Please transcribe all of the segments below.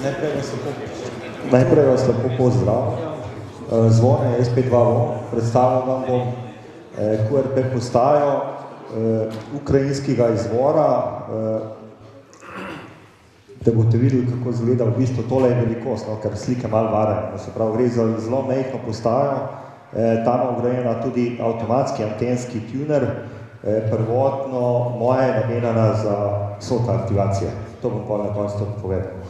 Najprej vas lepo pozdravljam. Zvone je SP2 VON, predstavljam vam bom QRP postajo ukrajinskega izvora, da boste videli, kako izgleda v bistvu tole je velikost, no, ker slike malo varajo. Se pravi, gre za zelo majhno postajo, tam je vgrajena tudi avtomatski antenski tuner, prvotno moja je namenjena za SOTA aktivacije. To bom pa na koncu povedal.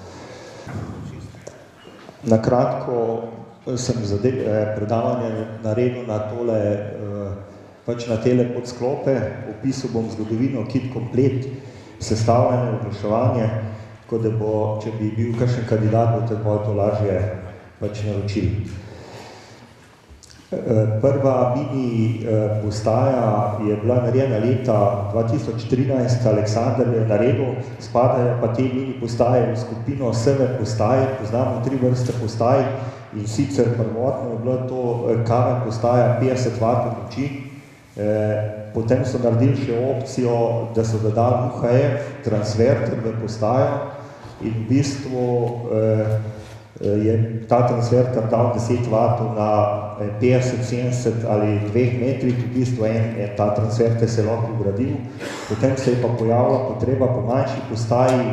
Na kratko sem predavanje naredil na tole, pač na tele podsklope, opisal bom zgodovino kit komplet, sestavljanje, oglaševanje, tako da bo, če bi bil kakšen kandidat, boste bolj to lažje pač naročili. Prva mini postaja je bila narejena leta 2013, Aleksandr je naredil, spadajo pa te mini postaje v skupino SV postaje, poznamo 3 vrste postaj in sicer prvotno je bilo to KV postaja 50 W moči, potem so naredili še opcijo, da so dodali UHF transverter v postajo in v bistvu je ta transverter dal 10 W na 50, 70 ali 2 metrih, v bistvu ta transverter se lahko ugradil. Potem se je pa pojavila potreba po manjši postaji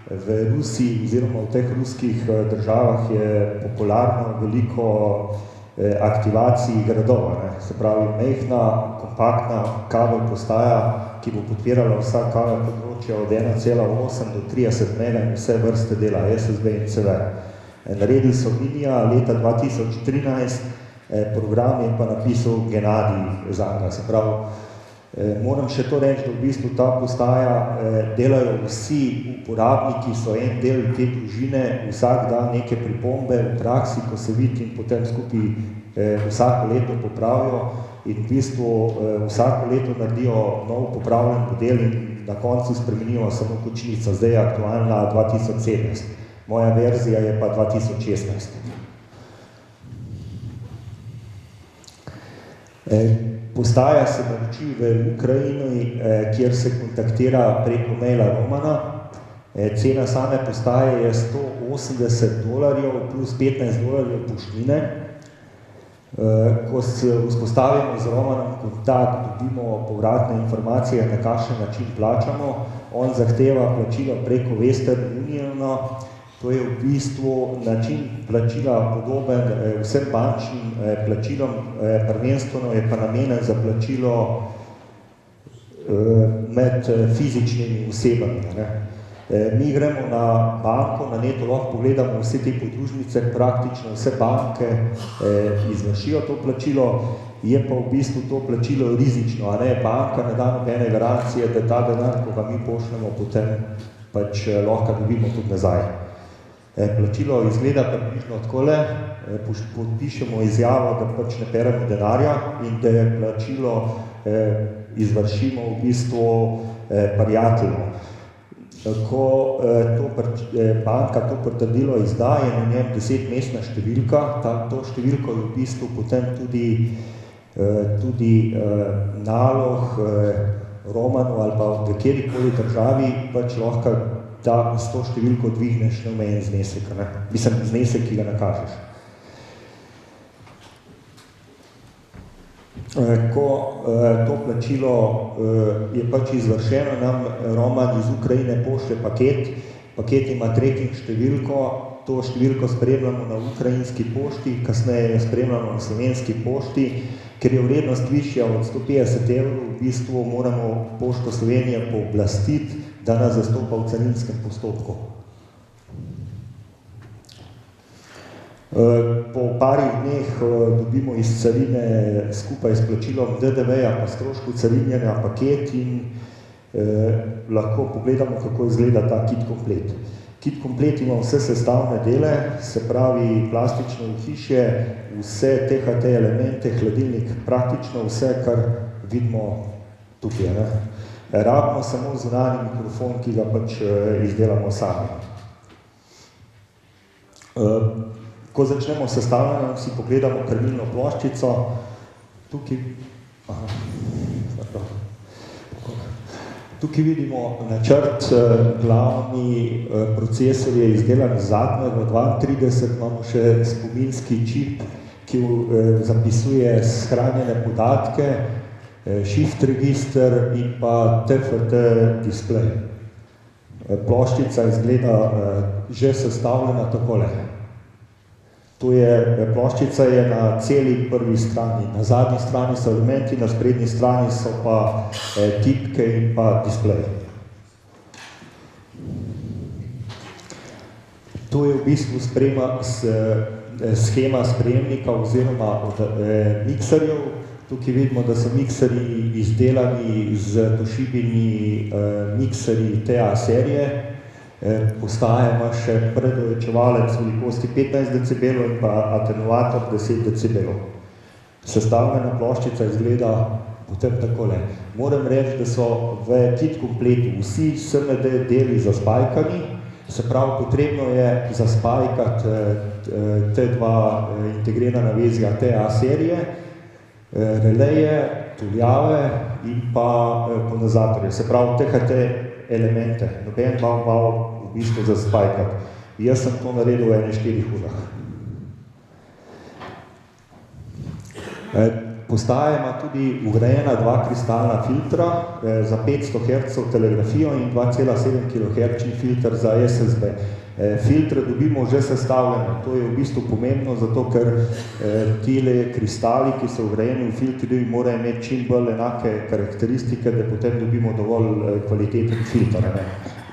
v Rusiji oziroma v teh ruskih državah je popularno veliko aktivacij gradov. Se pravi, majhna, kompaktna KV postaja, ki bo podpirala vsa KV področja od 1,8 do 30 MB in vse vrste dela, SSB in CV. Naredili so Minija leta 2013, program je pa napisal Genadij Zanga. Se pravi, moram še to reči, da v bistvu ta postaja delajo vsi uporabniki, so en del te družine, vsak dan neke pripombe v praksi, ko se vidi in potem skupaj vsako leto popravijo in v bistvu vsako leto naredijo nov popravljen model in na koncu spremenijo samo kočnica. Zdaj je aktualna 2017. Moja verzija je pa 2016. Postaja se naroči v Ukrajini, kjer se kontaktira preko maila Romana. Cena same postaje je $180 plus $15 poštnine. Ko se vzpostavimo z Romanom kontakt, dobimo povratne informacije, na kakšen način plačamo. On zahteva plačilo preko Western Uniona. To je v bistvu način plačila podoben vsem bančnim plačilom, prvenstveno je pa namenjen za plačilo med fizičnimi osebami. Mi gremo na banko, na neto lahko pogledamo vse te podružnice, praktično vse banke izvršijo to plačilo, je pa v bistvu to plačilo rizično, banka ne da nobene garancije, da ta denar, ko ga mi pošljemo, potem pač lahko dobimo tudi nazaj. Plačilo izgleda približno takole, podpišemo izjavo, da pač ne peremo denarja in da je plačilo izvršimo v bistvu prijateljno. Ko banka to potrdilo izda, je na njem 10-mestna številka, to številko je v bistvu potem tudi nalog Romanu ali pa v kjerikoli državi pač lahko da s to številko dvigneš neomejen znesek, mislim, znesek, ki ga nakažeš. Ko to plačilo je pač izvršeno, nam Roman iz Ukrajine pošlje paket, paket ima tracking številko, to številko spremljamo na ukrajinski pošti, kasneje spremljamo na slovenski pošti, ker je vrednost višja od 150 €, v bistvu moramo Pošto Slovenije pooblastiti, da nas zastopa v carinskem postopku. Po parih dneh dobimo iz carine skupaj s plačilom DDV-ja pa strošku carinjenja paket in lahko pogledamo, kako izgleda ta kit komplet. Kit komplet ima vse sestavne dele, se pravi plastično ohišje, vse THT elemente, hladilnik, praktično vse, kar vidimo tukaj. Rabimo samo zunanji mikrofon, ki ga pač izdelamo sami. Ko začnemo sestavljanje, si pogledamo krmilno ploščico, tukaj, Tukaj vidimo načrt, glavni procesor je izdelan zadnjega 32, imamo še spominski čip, ki zapisuje shranjene podatke, shift register in pa TFT display. Ploščica izgleda že sestavljena takole. Ploščica je na celi prvi strani, na zadnji strani so elementi, na sprednji strani so pa tipke in pa displej. To je v bistvu schema sprejemnika oziroma mikserjev. Tukaj vidimo, da so mikserji izdelani z Toshibini mikserji TA serije. Postaja ima še predoječevalec velikosti 15 dB in pa atenuator 10 dB. Sestavljena ploščica izgleda potem takole. Moram reči, da so v kit kompletu vsi SMD deli zaspajkani, se pravi, potrebno je zaspajkati te dva integrirana vezja TA serije, releje, tuljave in pa kondenzatorje, se pravi, THT elemente. Noben malo v bistvu zaspajkati. Jaz sem to naredil v 4 urah. Postaja ima tudi ugrajena 2 kristalna filtra za 500 Hz telegrafijo in 2,7 kHz filter za SSB. Filtre dobimo že sestavljene. To je v bistvu pomembno, zato ker tile kristali, ki so ugrajeni v filtri, morajo imeti čim bolj enake karakteristike, da potem dobimo dovolj kvaliteten filter.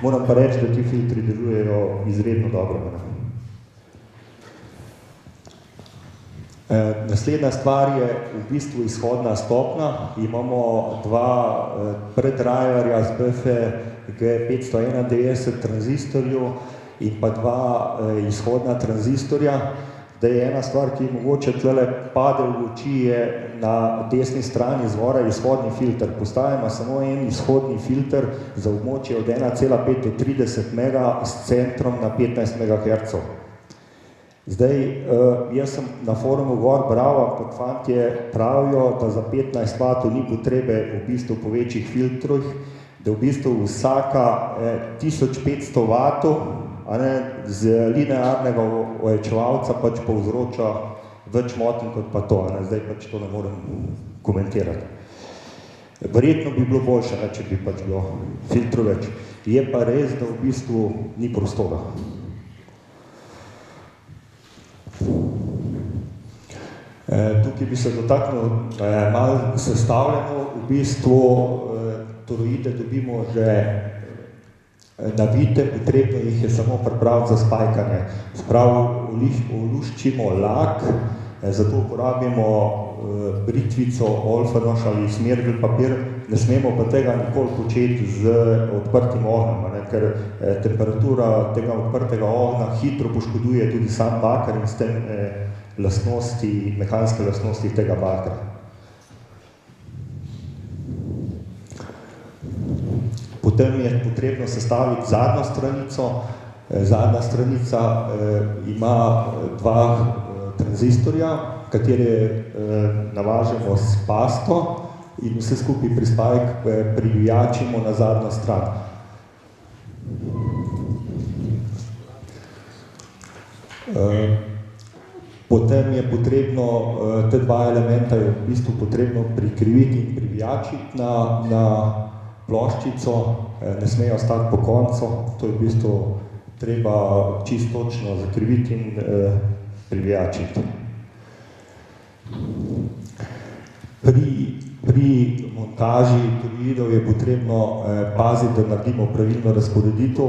Moram pa reči, da ti filtri delujejo izredno dobro. Naslednja stvar je v bistvu izhodna stopna. Imamo 2 predrajerja z BFG591 tranzistorjev in pa 2 izhodna tranzistorja. Da je ena stvar, ki mogoče tlele pade v oči, je na desni strani zgoraj izhodni filter. Postajamo samo en izhodni filter za območje od 1,5 do 30 MHz s centrom na 15 MHz. Zdaj, jaz sem na forumu gor bral, ampak fantje pravijo, da za 15 W ni potrebe v bistvu po večjih filtrih, da v bistvu vsaka 1500 W z linearnega ojačevalca pač povzroča več motenj kot pa to. Zdaj pač to ne morem komentirati. Verjetno bi bilo boljše, če bi pač bilo filtrov več. Je pa res, da v bistvu ni prostora. Tukaj bi se dotaknil malo sestavljeno. V bistvu toroide dobimo že navite, potrebno jih je samo pripraviti za spajkanje. Spravi, oluščimo lak, zato uporabimo britvico, olfenoš ali smergel papir. Ne smemo pa tega nikoli početi z odprtim ognjem, ker temperatura tega odprtega ognja hitro poškoduje tudi sam bakar in s tem mehanske lastnosti tega bakra. Potem je potrebno sestaviti zadnjo stranico. Zadnja stranica ima 2 tranzistorja, katere navažemo s pasto in vse skupaj privijačimo na zadnjo stran. Potem je potrebno, te 2 elementa je v bistvu potrebno prikriviti in privijačiti na ploščico, ne smejo ostati po koncu, to je v bistvu treba čisto točno zakriviti in privijačiti. Pri montaži toroidov je potrebno paziti, da naredimo pravilno razporeditev,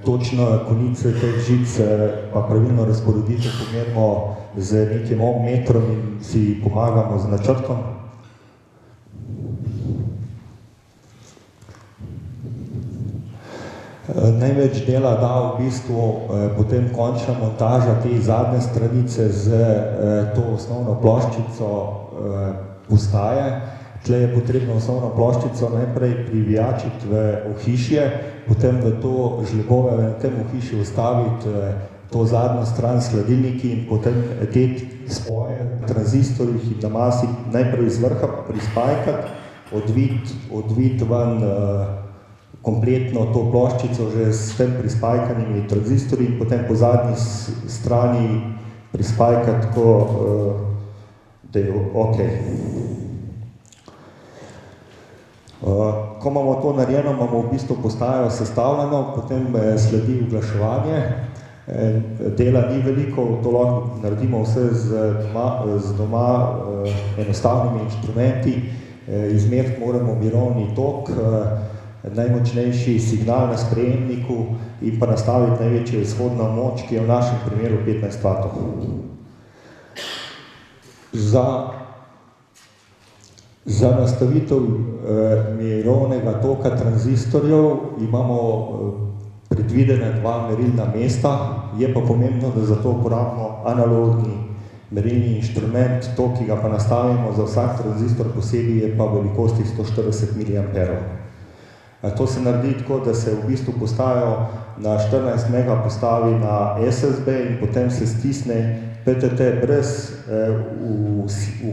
točno konice teh žic pa pravilno razporeditev pomerimo z nekim ohmmetrom in si pomagamo z načrtom. Največ dela da v bistvu potem končna montaža te zadnje stranice z to osnovno ploščico postaje. Tle je potrebno osnovno ploščico najprej privijačiti v ohišje, potem v to žlebove v tem ohišju vstaviti to zadnjo stran s hladilniki in potem te spoje tranzistorjih in na masi najprej iz vrha prispajkati odvit ven kompletno to ploščico že s tem prispajkanimi tranzistorji in potem po zadnji strani prispajkati tako, da je ok. Ko imamo to narejeno, imamo v bistvu postajo sestavljeno, potem sledi uglaševanje. Dela ni veliko, to lahko naredimo vse z doma enostavnimi inštrumenti. Izmeriti moramo mirovni tok, najmočnejši signal na sprejemniku in pa nastaviti največjo izhodno moč, ki je v našem primeru 15 W. Za nastavitev mirovnega toka tranzistorjev imamo predvidene dva merilna mesta, je pa pomembno, da za to uporabimo analogni merilni inštrument, to, ki ga pa nastavimo za vsak tranzistor posebej, je pa velikosti 140 mA. To se naredi tako, da se v bistvu postajo na 14 mega postavi na SSB in potem se stisne PTT brez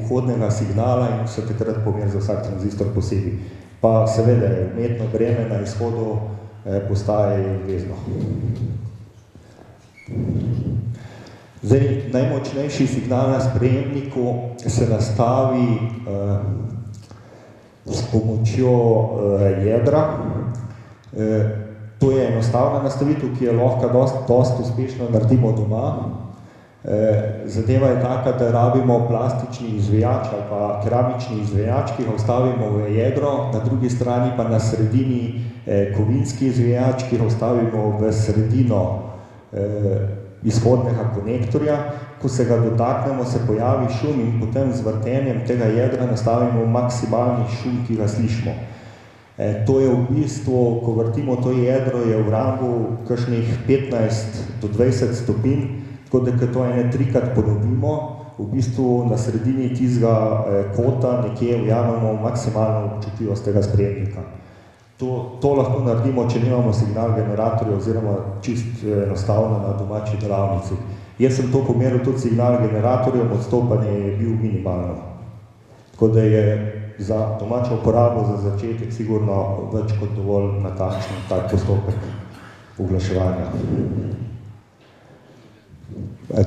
vhodnega signala in se takrat pomer za vsak tranzistor posebej. Pa seveda je umetno breme na izhodu postaje obvezno. Zdaj, najmočnejši signal na sprejemniku se nastavi s pomočjo jedra. To je enostavna nastavitev, ki je lahko dosti uspešno naredimo doma. Zadeva je taka, da rabimo plastični izvijač ali pa keramični izvijač, ki ga vstavimo v jedro, na drugi strani pa na sredini kovinski izvijač, ki ga vstavimo v sredino izhodnega konektorja. Ko se ga dotaknemo, se pojavi šum in potem z vrtenjem tega jedra nastavimo maksimalni šum, ki ga slišimo. To je v bistvu, ko vrtimo to jedro, je v rangu kakšnih 15 do 20 stopinj, tako da to ene trikrat ponovimo, v bistvu na sredini tistega kota nekje ujamemo maksimalno občutljivost tega sprejemnika. To lahko naredimo, če nimamo signal generatorja oziroma čist enostavno na domači delavnici. Jaz sem to pomeril tudi signal generatorjem, odstopanje je bil minimalno. Tako da je za domačo uporabo za začetek sigurno več kot dovolj natančen tak postopek uglaševanja.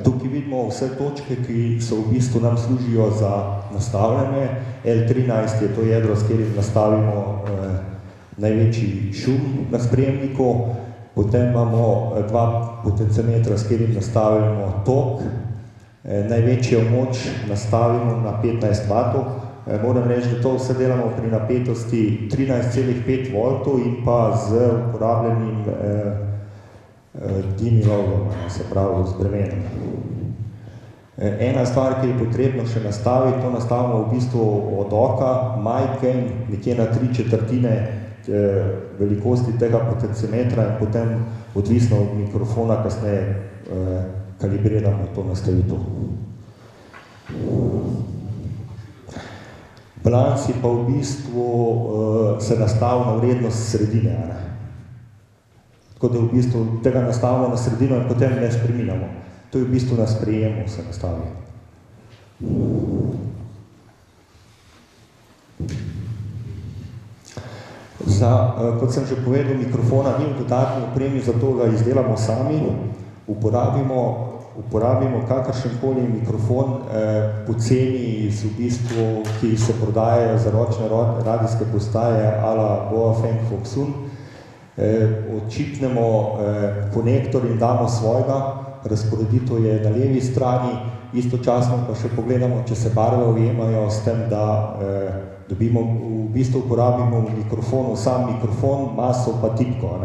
Tukaj vidimo vse točke, ki so v bistvu nam služijo za nastavljanje. L13 je to jedro, s katerim nastavimo največji šum na sprejemniku. Potem imamo dva potenciometra, s katerim nastavimo tok. Največjo moč nastavimo na 15 W. Moram reči, da to vse delamo pri napetosti 13,5 V in pa z uporabljenim dimilogom, se pravi z bremenom. Ena stvar, ki je potrebno še nastaviti, to nastavimo v bistvu od oka, majke, nekje na 3/4 velikosti tega potenciometra in potem odvisno od mikrofona kasneje kalibriramo to nastavitev. Balans je pa v bistvu se nastavil na vrednost sredine. Tako da v bistvu tega nastavimo na sredino in potem ne spreminjamo. To je v bistvu na sprejemu se nastavi. Kot sem že povedal, mikrofona ni v dodatni opremi, zato ga izdelamo sami. Uporabimo kakršenkoli mikrofon poceni v bistvu, ki se prodajajo za ročne radijske postaje a la Boafeng Foxun. Odčipnemo konektor in damo svojega, razporeditev je na levi strani, istočasno pa še pogledamo, če se barve ujemajo s tem, da dobimo, v bistvu uporabimo v mikrofonu sam mikrofon, maso pa tipko.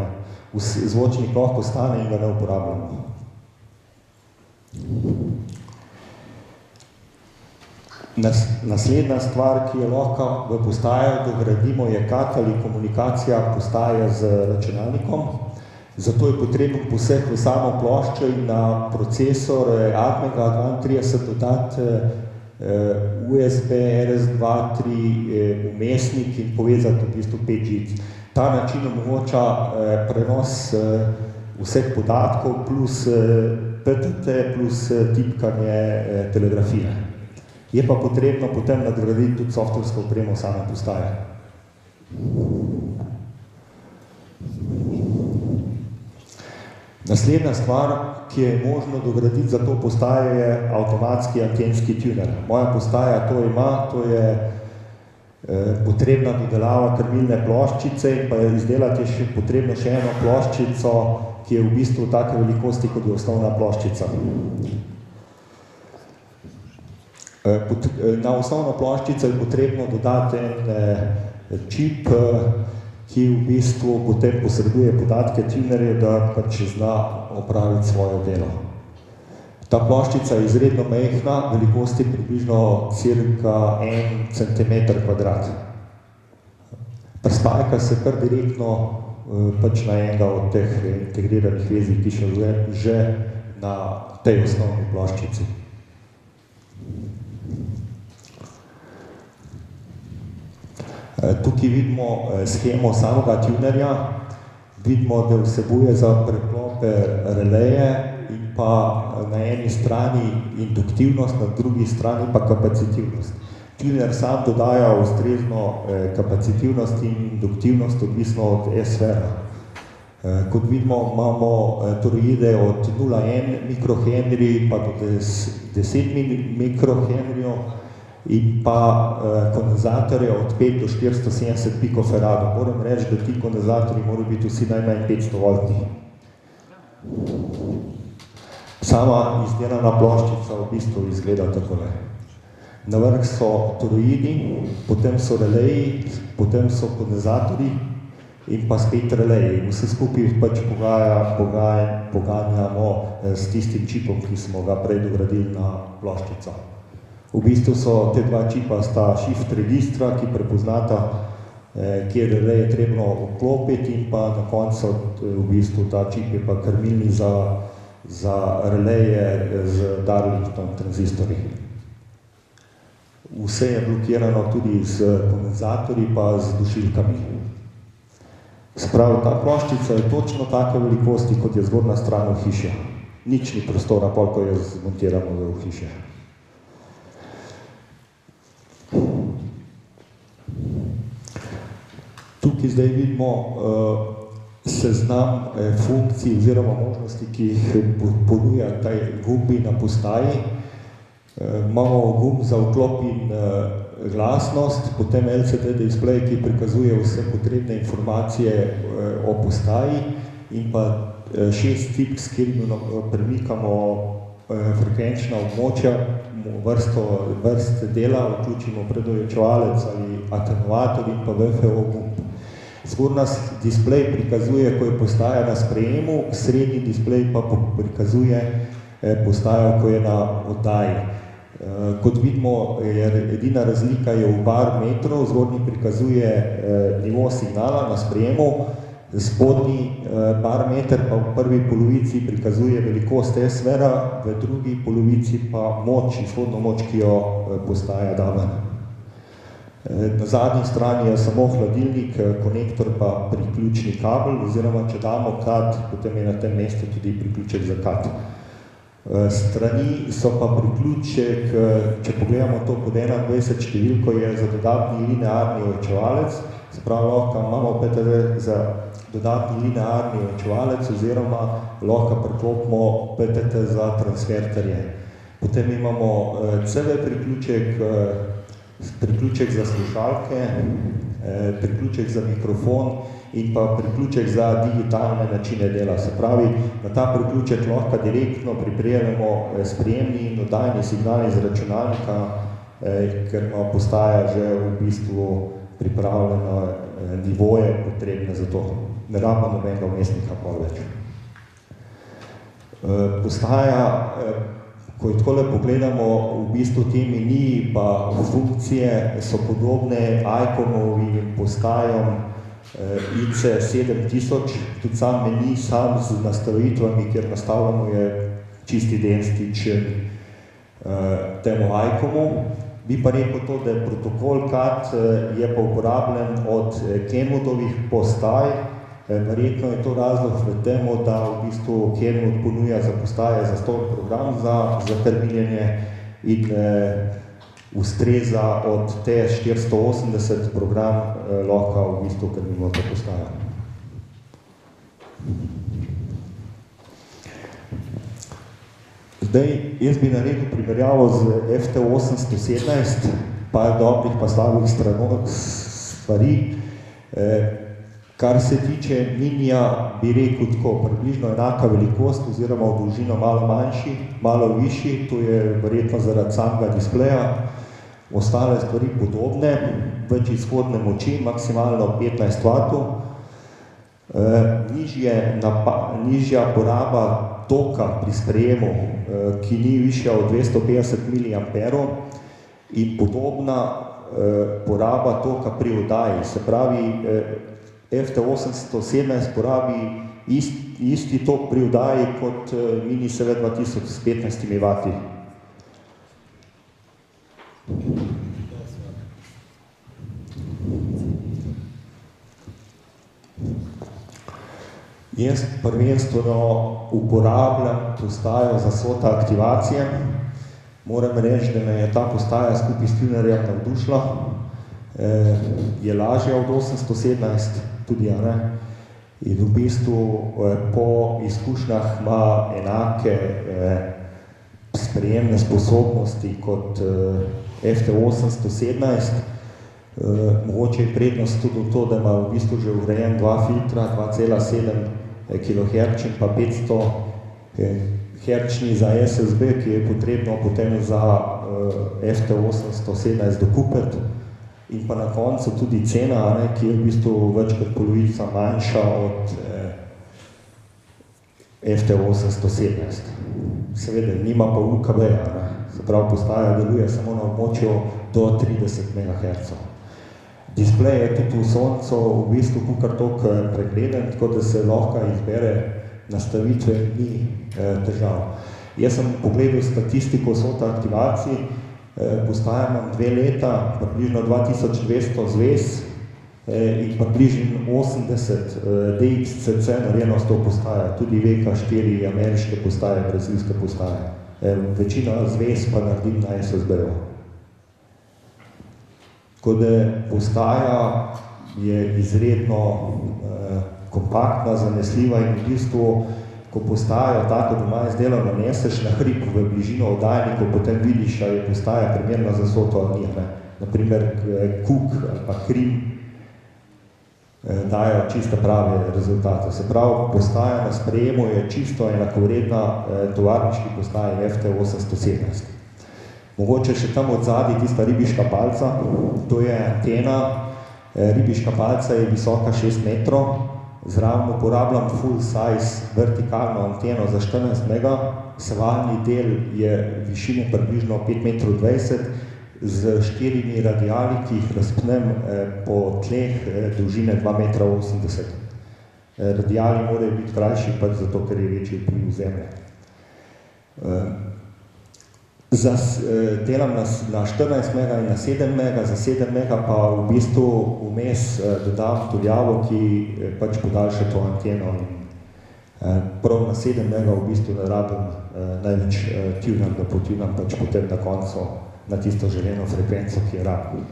Zvočnik lahko stane in ga ne uporabljamo. Naslednja stvar, ki jo lahko v postajo dogradimo, je kat ali komunikacija postaje z računalnikom. Zato je potrebno poseg v samo ploščo in na procesor Atmega 32 dodati USB RS2 3 umestnik in povezati v bistvu 5 žic. Ta način omogoča prenos vseh podatkov plus PTT plus tipkanje telegrafije. Je pa potrebno potem nadgraditi tudi softversko opremo same postaje. Naslednja stvar, ki je možno dograditi za to postajo, je avtomatski antenski tuner. Moja postaja to ima, to je potrebna dodelava krmilne ploščice in pa je izdelati potrebno še eno ploščico, ki je v bistvu take velikosti, kot je osnovna ploščica. Na osnovno ploščico je potrebno dodati en čip, ki v bistvu potem posreduje podatke tunerju, da pač zna opraviti svoje delo. Ta ploščica je izredno majhna, velikosti približno cirka 1 centimeter kvadrat. Prispajka se kar direktno pač na enega od teh integriranih vezij, ki še že na tej osnovni ploščici. Tukaj vidimo shemo samega tunerja, vidimo, da vsebuje za preklope releje in pa na eni strani induktivnost, na drugi strani pa kapacitivnost. Tuner sam dodaja ustrezno kapacitivnost in induktivnost, odvisno od E-sfera. Kot vidimo, imamo toroide od 0,1 mikrohenry pa do 10 mikrohenryjev in pa kondenzatorje od 5 do 470 pikofaradov. Moram reči, da ti kondenzatorji morajo biti vsi najmanj 500 voltni. Sama izdelana ploščica v bistvu izgleda takole. Na vrh so toroidi, potem so releji, potem so kondenzatorji in pa spet releji. Vse skupaj pač poganjamo s tistim čipom, ki smo ga prej dogradili na ploščico. V bistvu so te dva čipa sta shift registra, ki prepoznata, kjer relej je trebno vklopiti in pa na koncu v bistvu ta čip je pa krmilni za releje z Darlington tranzistorji. Vse je blokirano tudi z kondenzatorji pa z dušilkami. Spravi, ta ploščica je točno take velikosti, kot je zgornja stran v hiši. Nič ni prostora, koliko jo zmontiramo v hiši. Tukaj zdaj vidimo seznam funkcij oziroma možnosti, ki jih ponuja taj gumbi na postaji. Imamo gumb za vklop in glasnost, potem LCD display, ki prikazuje vse potrebne informacije o postaji in pa 6 tipk, s katerim premikamo frekvenčna območja, vrste dela, vključimo predoječevalec ali atenuator in pa VFO gumb. Zgornji displej prikazuje, ko je postaja na sprejemu, srednji displej pa prikazuje postajo, ko je na oddaji. Kot vidimo, edina razlika je v bar metrov, zgornji prikazuje nivo signala na sprejemu, spodnji bar meter pa v prvi polovici prikazuje velikost E-sfera, v drugi polovici pa moč, izhodno moč, ki jo postaja da ven. Na zadnji strani je samo hladilnik, konektor pa priključni kabel, oziroma če damo kat, potem je na tem mestu tudi priključek za kat. Strani so pa priključek, če pogledamo to pod 21 številko, je za dodatni linearni ojačevalec, se pravi, lahko imamo PTV za dodatni linearni ojačevalec oziroma lahko priklopimo PTT za transverterje. Potem imamo CV priključek za slušalke, priključek za mikrofon in pa priključek za digitalne načine dela. Se pravi, na ta priključek lahko direktno pripeljemo sprejemni in oddajni signal iz računalnika, ker ima postaja že v bistvu pripravljeno nivoje potrebne za to. Ne rabimo nobenega vmesnika pol več. Postaja, ko jo takole pogledamo, v bistvu te meniji pa funkcije so podobne ICOM-ovim postajam IC7000, tudi sam meni, sam z nastavitvami, kjer nastavljamo je čisti identičen temu ICOM-u. Bi pa rekel to, da je protokol CAT je pa uporabljen od Kenwoodovih postaj. Verjetno je to razlog v temu, da v bistvu Kenwood ponuja za postaje za stol program za krmiljenje in ustreza od T480 program lahko v bistvu, ker mimo to postaja. Zdaj, jaz bi naredil primerjavo z FT817, par dobrih pa slabih stvari. Kar se tiče minija, bi rekel tako, približno enaka velikost oziroma v dolžino malo manjši, malo višji, to je verjetno zaradi samega displeja. Ostale stvari podobne, več izhodne moči, maksimalno 15 W. Nižja poraba toka pri sprejemu, ki ni višja od 250 mA in podobna poraba toka pri oddaji. Se pravi, FT817 porabi isti tok pri oddaji kot Mini SV 2000 s 15 W. Jaz prvenstveno uporabljam postajo za SOTA aktivacije. Moram reči, da me je ta postaja skupaj s tunerjem navdušila. Je lažja od 817, tudi ja, ne. In v bistvu po izkušnjah ima enake sprejemne sposobnosti kot FT817. Mogoče je prednost tudi to, da ima v bistvu že vgrajen dva filtra, 2,7 kHz in pa 500 Hz za SSB, ki je potrebno potem za FT817 dokupiti. In pa na koncu tudi cena, ki je v bistvu več kot polovica manjša od FT817. Seveda, nima pa UKV-ja, se pravi, postaja deluje samo na območju do 30 MHz. Displej je tudi v soncu v bistvu kukar toliko pregleden, tako da se lahko izbere nastavitve, ni težav. Jaz sem pogledal statistiko SOTA aktivacij, postaja imam 2 leta, približno 2200 zvez in približno 80 DXCC narejeno s to postajo, tudi VK4 ameriške postaje, brazilske postaje. Večina zvez pa naredim na SSB-ju. Tako da postaja je izredno kompaktna, zanesljiva in v bistvu, ko postajo tako doma izdelano naneseš na hrib v bližino oddajnikov, potem vidiš, ali je postaja primerna za SOTO ali ni. Naprimer, Kuk ali pa Krim dajo čisto prave rezultate. Se pravi, postaja na sprejemu je čisto enakovredna tovarniški postaji FT817. Mogoče še tam od zadaj tista ribiška palca, to je antena. Ribiška palca je visoka 6 metrov, zraven uporabljam full size vertikalno anteno za 14 mega, sevalni del je višine približno 5,20 metrov z 4 radiali, ki jih razpnem po tleh dolžine 2,80 metra. Radiali morajo biti krajši, pač zato, ker je večji vpliv zemlje. Delam na 14 mega in na 7 mega, za 7 mega pa v bistvu vmes dodam tuljavo, ki pač podaljša to anteno. Prav na 7 mega v bistvu ne rabim največ tunam, da potunam pač potem na koncu na tisto želeno frekvenco, ki je rabim.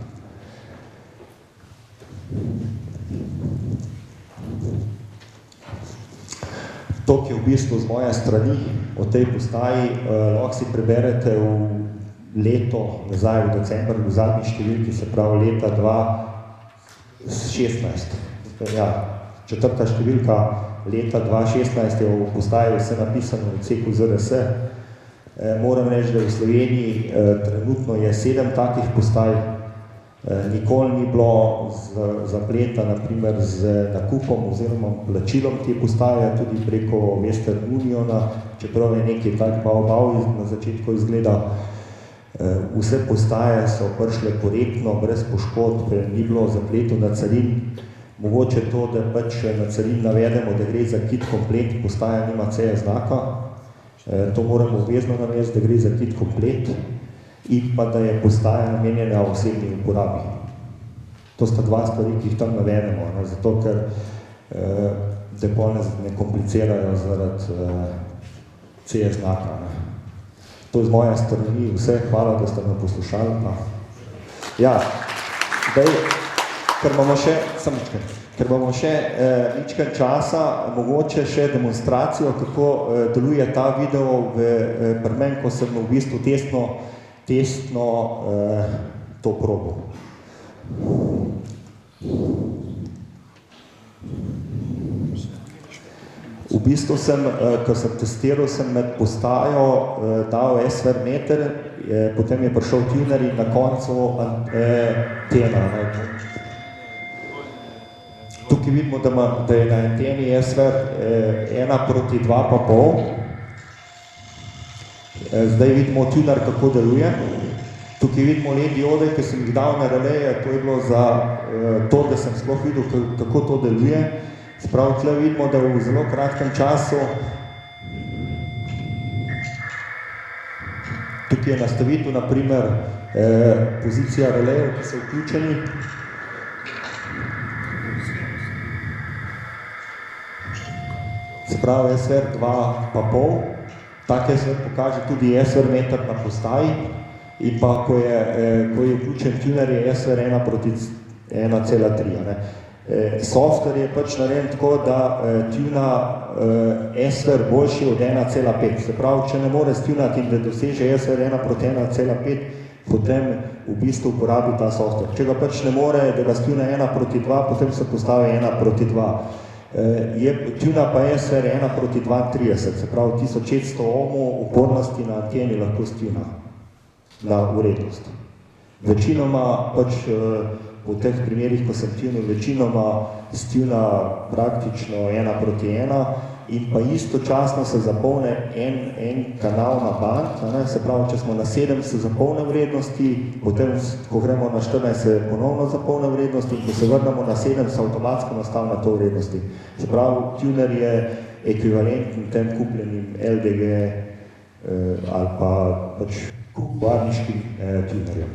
To, ki je v bistvu z moje strani o tej postaji, lahko si preberete v leto nazaj, v decembru, v zadnji številki, se pravi leta 2016. Ja, četrta številka leta 2016 je v postaji vse napisano v ceku ZRS. Moram reči, da v Sloveniji trenutno je 7 takih postaj. Nikoli ni bilo zapleta, naprimer z nakupom oziroma plačilom te postaje, tudi preko Western Uniona, čeprav je nekaj tak bav na začetku izgleda. Vse postaje so prišle korektno, brez poškodb, ni bilo zapletov na carin. Mogoče to, da pač na carin navedemo, da gre za kit komplet, postaja nima CE znaka. To moramo obvezno navesti, da gre za kit komplet. In pa da je postaja namenjena osebni uporabi. To sta dva stvari, ki jih tam navedemo, zato ker depone ne komplicirajo zaradi CE znaka. To je z moje strani vse, hvala, da ste me poslušali. Ja, zdaj, ker imamo še ničkaj časa, mogoče še demonstracijo, kako deluje ta video pri meni, ko sem v bistvu testno to probo. V bistvu ko sem testiral, sem med postajo dal SVR meter, potem je prišel tuner in na koncu antena. Tukaj vidimo, da je na anteni SVR 1:2,5. Zdaj vidimo tuner, kako deluje. Tukaj vidimo LED diode, ki sem jih dal na releje, to je bilo za to, da sem sploh videl, kako to deluje. Sprav, tle vidimo, da v zelo kratkem času tukaj je nastavitev, naprimer, pozicija relejev, ki so vključeni. Se pravi, SVR 2,5. Tak SVR pokaže tudi SVR meter na postaji in pa, ko je vključen tuner, je SVR 1:1,3. Software je pač narejen tako, da tuna SVR boljši od 1,5. Se pravi, če ne more stunati in da doseže SVR 1:1,5, potem v bistvu uporabi ta software. Če ga pač ne more, da ga stuna 1:2, potem se postavi 1:2. Tuna pa SVR 1:32, se pravi 1600 ohmov upornosti na anteni lahko stuna na urednost. Večinoma pač v teh primerih, ko sem tunil, večinoma stuna praktično 1:1 in pa istočasno se zapolne en kanal na band, se pravi, če smo na 7, se zapolne vrednosti, potem, ko gremo na 14, se ponovno zapolne vrednosti in ko se vrnemo na 7, se avtomatsko nastavlja to vrednosti. Se pravi, tuner je ekvivalenten tem kupljenim LDG ali pa pač varniškim tunerjem.